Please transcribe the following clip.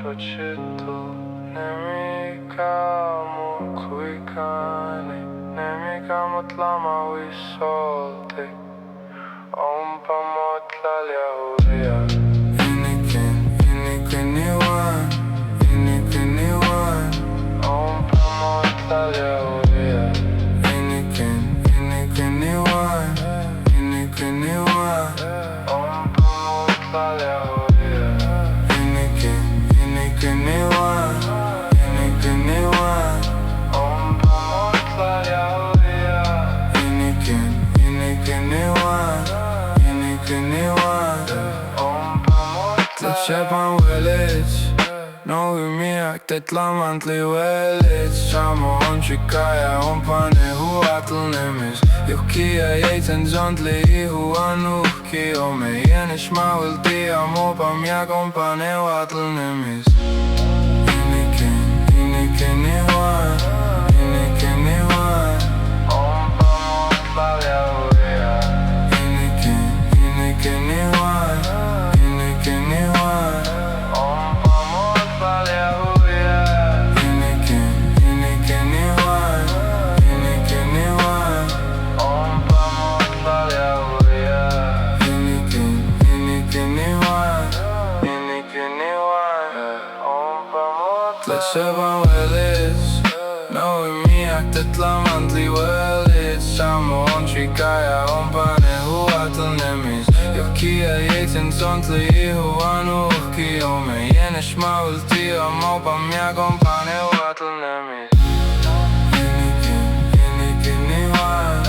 xochitl, Nemi cuikani, Nemi tlamahuiçoltik, Ompa motlaliahuia. Iniquin ihuan, Ompa motlaliahuia. Iniquin ihuan, Ompa motlaliahuia. Iniquin ihuan, Ompa motlaliahuia. Iniquin ihuan, Ompa motlaliahuia. Cepan huelitz, Nohui miak, tetlamantli huelitz. Oncuikayah, Ompa nehuatl nemiz. Yuhquiya centzontli, ihuan uhqui, omeh, nechmahuiltia, mopa, miak, Ompa nehuatl nemiz. Iniquin ihuan, Ompa motlaliahuia. Iniquin ihuan, Ompa motlaliahuia. Iniquin ihuan, Ompa motlaliahuia. Iniquin ihuan, Ompa motlaliahuia. Cepan huelitz, Nohui miak, tetlamantli huelitz. Oncuikayah, Ompa nehuatl nemiz. Yuhquiya centzontli, ihuan uhqui, omeh, nechmahuiltia, mopa, miak, Ompa nehuatl nemiz. Iniquin ihuan,